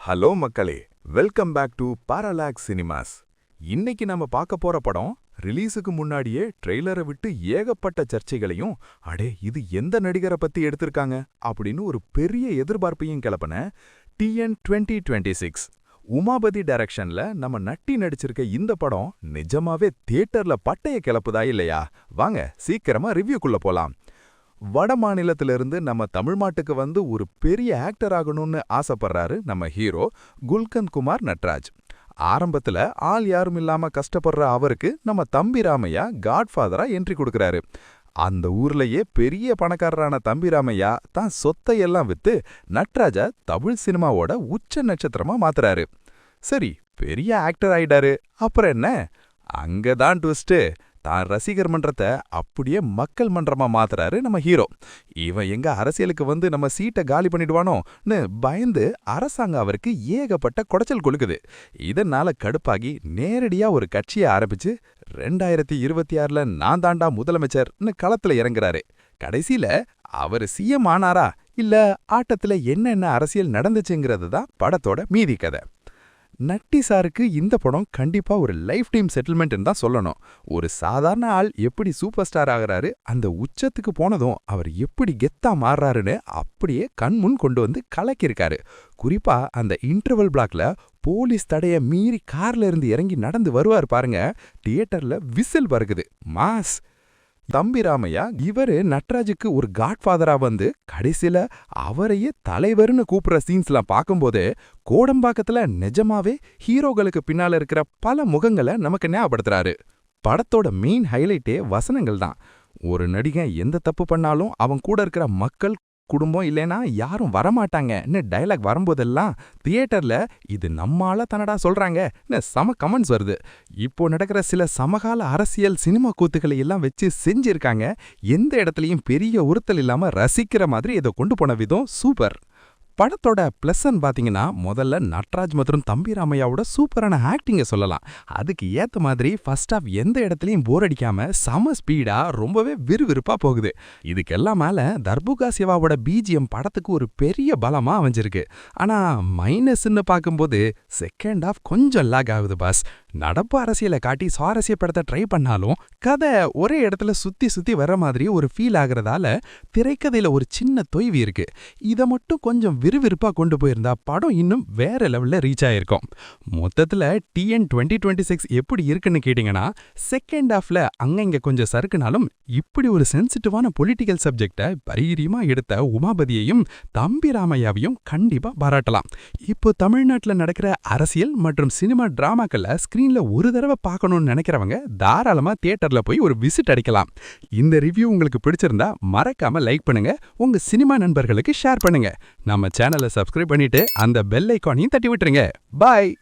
Hello மக்களே, welcome back to Parallax Cinemas. இன்னைக்கு நம்ம பார்க்க போற படம் ரிலீஸுக்கு முன்னாடியே ட்ரெய்லரை விட்டு ஏகப்பட்ட சர்ச்சைகளையும் அடே இது எந்த நடிகரை பத்தி எடுத்திருக்காங்க அப்படின்னு ஒரு பெரிய எதிர்பார்ப்பையும் கிளப்பின TN 2026. உமாபதி டைரக்ஷன்ல நம்ம நட்டி நடிச்சிருக்க இந்த படம் நிஜமாவே தியேட்டர்ல பட்டைய கிளப்புதா இல்லையா? வாங்க சீக்கிரமா ரிவ்யூக்குள்ள போலாம். வட மாநிலத்திலிருந்து நம்ம தமிழ்நாட்டுக்கு வந்து ஒரு பெரிய ஆக்டர் ஆகணும்னு ஆசைப்படுறாரு நம்ம ஹீரோ குல்கந்த் குமார் நட்ராஜ். ஆரம்பத்துல ஆள் யாரும் இல்லாம கஷ்டப்படுற அவருக்கு நம்ம தம்பி ராமையா காட்ஃபாதரா என்ட்ரி கொடுக்கறாரு. அந்த ஊர்லயே பெரிய பணக்காரரான தம்பி ராமையா தான் சொத்தையெல்லாம் வித்து நட்ராஜா தமிழ் சினிமாவோட உச்ச நட்சத்திரமா மாத்துறாரு. சரி, பெரிய ஆக்டர் ஆயிட்டாரு, அப்புறம் என்ன? அங்கதான் ட்விஸ்ட். தான் ரசிகர் மன்றத்தை அப்படியே மக்கள் மன்றமா மாத்துறாரு நம்ம ஹீரோ. இவன் எங்க அரசியலுக்கு வந்து நம்ம சீட்டை காலி பண்ணிடுவானோன்னு பயந்து அரசாங்கம் அவருக்கு ஏகப்பட்ட குடைச்சல் கொடுக்குது. இதனால கடுப்பாகி நேரடியா ஒரு கட்சியை ஆரம்பிச்சு 2026ல நான் தாண்டா முதலமைச்சர்னு களத்துல இறங்குறாரு. கடைசியில அவர் CM ஆனாரா இல்ல ஆட்டத்துல என்னென்ன அரசியல் நடந்துச்சுங்கிறது தான் படத்தோட மீதி கதை. நட்டி சாருக்கு இந்த படம் கண்டிப்பா ஒரு லைஃப் டைம் செட்டில்மெண்ட்னு தான் சொல்லணும். ஒரு சாதாரண ஆள் எப்படி சூப்பர் ஸ்டார் ஆகிறாரு, அந்த உச்சத்துக்கு போனதும் அவர் எப்படி கெத்தா மாறுறாருன்னு அப்படியே கண்முன் கொண்டு வந்து கலக்கியிருக்காரு. குறிப்பா அந்த இன்டர்வல் பிளாக்ல போலீஸ் தடைய மீறி கார்ல இருந்து இறங்கி நடந்து வருவார் பாருங்க, தியேட்டர்ல விசில் பறக்குது. மாஸ். தம்பி ராமையா இவரு நட்ராஜுக்கு ஒரு காட்ஃபாதரா வந்து கடைசியில அவரையே தலைவர்னு கூப்பிடுற சீன்ஸ்லாம் பார்க்கும்போது கோடம்பாக்கத்துல நிஜமாவே ஹீரோகளுக்கு பின்னால இருக்கிற பல முகங்களை நமக்கு ஞாபகப்படுத்துறாரு. படத்தோட மெயின் ஹைலைட்டே வசனங்கள் தான். ஒரு நடிகன் எந்த தப்பு பண்ணாலும் அவன் கூட இருக்கிற மக்கள் குடும்பம் இல்லைனா யாரும் வரமாட்டாங்கன்னு டயலாக் வரும்போதெல்லாம் தியேட்டர்ல இது நம்மால தன்னடா சொல்றாங்கன்னு செம கமெண்ட்ஸ் வருது. இப்போ நடக்கிற சில சமகால அரசியல் சினிமா கூத்துக்களை எல்லாம் வச்சு செஞ்சிருக்காங்க. எந்த இடத்துலயும் பெரிய உறுத்தல் இல்லாம ரசிக்கிற மாதிரி இதை கொண்டு போன விதம் சூப்பர். படத்தோட பிளஸ்ன்னு பாத்தீங்கன்னா முதல்ல நட்ராஜ் மற்றும் தம்பி ராமையாவோட சூப்பரான ஆக்டிங்கை சொல்லலாம். அதுக்கு ஏத்த மாதிரி ஃபர்ஸ்ட் ஆஃப் எந்த இடத்துலயும் போர் அடிக்காம சம ஸ்பீடா ரொம்பவே விறுவிறுப்பா போகுது. இதுக்கெல்லாம் மேல தர்புகா சிவாவோட BGM படத்துக்கு ஒரு பெரிய பலமா அமைஞ்சிருக்கு. ஆனா மைனஸ்ன்னு பார்க்கும்போது செகண்ட் ஆஃப் கொஞ்சம் லாக் ஆகுது பாஸ். நடப்பு அரசியலை காட்டி சுவாரஸ்யப்படுத்த ட்ரை பண்ணாலும் கதை ஒரே இடத்துல சுத்தி சுத்தி வர மாதிரி ஒரு ஃபீல் ஆகுறதால திரைக்கதையில ஒரு சின்ன தொய்வு இருக்கு. இதை மட்டும் கொஞ்சம் விறுவிறுப்பா கொண்டு போயிருந்தா படம் இன்னும் வேற லெவல்ல ரீச் ஆயிருக்கும். மொத்தத்துல TN 2026 எப்படி இருக்குன்னு கேட்டீங்கன்னா, செகண்ட் ஹாஃப்ல அங்க கொஞ்சம் சறுக்குனாலும் இப்படி ஒரு சென்சிட்டிவான பொலிட்டிக்கல் சப்ஜெக்டை பரிகரியமா எடுத்த உமாபதியையும் தம்பி ராமையாவையும் கண்டிப்பா பாராட்டலாம். இப்போ தமிழ்நாட்டுல நடக்கிற அரசியல் மற்றும் சினிமா டிராமாக்கள்ல ஸ்கிரீன்ல ஒரு தடவை பார்க்கணும்னு நினைக்கிறவங்க தாராளமா தியேட்டர்ல போய் ஒரு விசிட் அடிக்கலாம். இந்த ரிவ்யூ உங்களுக்கு பிடிச்சிருந்தா மறக்காம லைக் பண்ணுங்க, உங்க சினிமா நண்பர்களுக்கு ஷேர் பண்ணுங்க. நம்ம சேனலை சப்ஸ்கிரைப் பண்ணிட்டு அந்த பெல் ஐகானையும் தட்டி விட்டுருங்க. பாய்.